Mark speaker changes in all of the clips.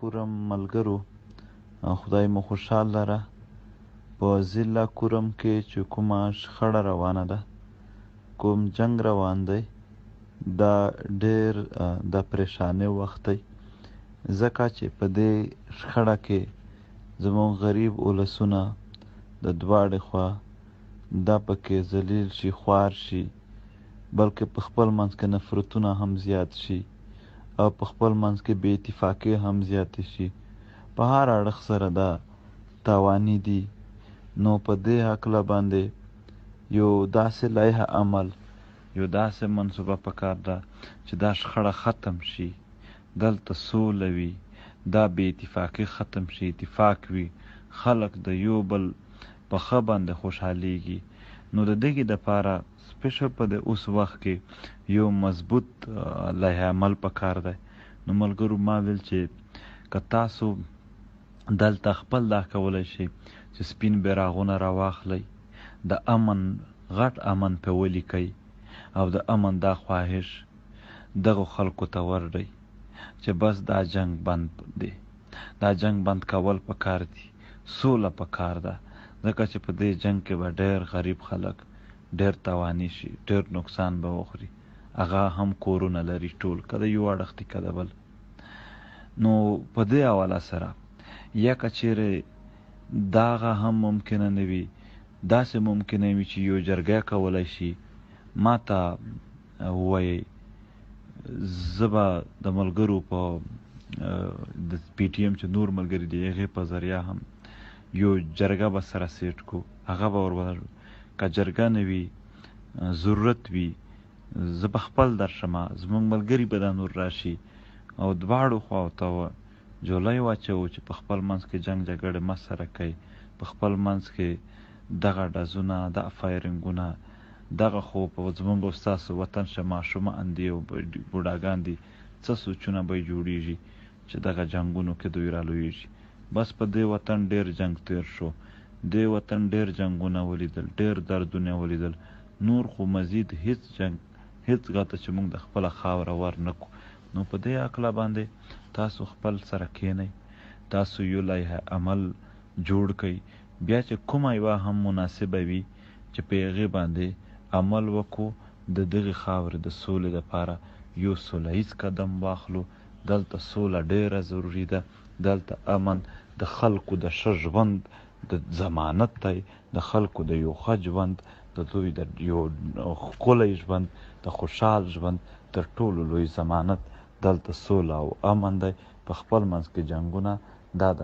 Speaker 1: کورم ملګرو، خدای مو خوشحال لره. په ضلع کورم کې چې کومه شخړه روانه ده، کوم جنگ روان دی، دا ډېر د پریشانۍ وخت دی، ځکه چې په دې شخړه کې زموږ غریب ولسونه د دواړې خوا دا پکې ذلیل شي، خوار شي، بلکې په خپل منځ کې نفرتونه هم زیات شي او په خپل منځ کې بې اتفاقۍ هم زیاتې شي. په هر اړخ سره دا تاواني دي. نو په دې هکله باندې یو داسې لایحه عمل، یو داسې منصوبه پکار ده چې دا شخړه ختم شي، دلته سوله وي، دا بې اتفاقي ختم شي، اتفاق وي، خلک د یو بل په ښه باندې خوشحالیږي. نو د دغې دپاره سپیشل په د اوس وخت کې یو مضبوط لایحه عمل پکار دی. نو ملګرو، ما ویل چې که تاسو دلته خپل دا کولی شئ چې سپین بیرغونه راواخلئ، د امن غټ امن پې ولیکئ او د امن دا خواهش دغو خلکو ته ورډئ چې بس دا جنگ بند دی، دا جنگ بند کول پکار دي، سوله پکار ده، ځکه چې په دې جنگ کې به ډېر غریب خلک ډېر تاواني شي، ډېر نقصان به وخوري، هغه هم کورونه لري ټول، که د یو اړخ دي که د بل. نو په دې حواله سره یا که چیرې داغه هم ممکنه نه وي، داسې ممکنه وي چې یو جرګه کولی شي، ما ته ووایئ، زه به د ملګرو په د پی ټي ایم چې نور ملګري دي هغې په ذریعه هم یو جرګه به سره سیټ کو، هغه به وربدل. که جرګه نه وي، ضرورت وي، زه به خپل درشمه، زموږ ملګري به دا نور راشي او دواړو خواو ته جولۍ واچوو چې په خپل منځ کې جنګ جګړې مه سره کوي، په خپل منځ کې دغه ډزونه، دغه فایرنګونه، دغه خو په زموږ او ستاسو وطن شه ماشومان دي او بوډاګان دي، څه سوچونه به جوړېږي چې دغه جنګونو کې دوی رالویږي. بس په دې وطن ډېر جنګ تیر شو، دې وطن ډېر جنګونه ولیدل، ډېر دردونه ولیدل، نور خو مزید هیڅ جنګ هیڅ ګټه چې موږ د خپله خاوره ور نه کړو. نو په دې هکله باندې تاسو خپل سره کښېنئ، تاسو یو لایحه عمل جوړ کړئ، بیا چې کومه یوه هم مناسبه وي چې په هغې باندې عمل وکړو، د دغې خاورې د سولې دپاره یو سوله ییز قدم واخلو. دلته سوله ډېره ضروري ده، دلته امن د خلکو د ښه ژوند د ضمانت دی، د خلکو د یو ښه ژوند، د دوی د یو ښکلی ژوند، د خوشحال ژوند تر ټولو لوی ضمانت دلته سوله او امن دی. په خپل منځ کې جنګونه دا د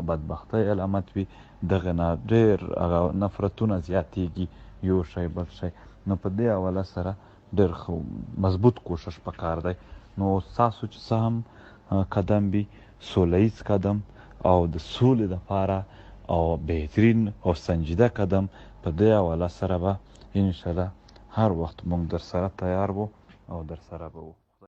Speaker 1: بدبختۍ علامت وي، دغه نه ډېر هغه نفرتونه زیاتېږي، یو شی بل شی. نو په دې حواله سره ډېر مضبوط کوشش پکار دی. نو ستاسو چې څه هم قدم وي، سوله ییز قدم او د سولې دپاره او بهترین او سنجیده قدم، په دې حواله سره به انشاءالله هر وخت موږ در سره تیار وو او در سره به وو.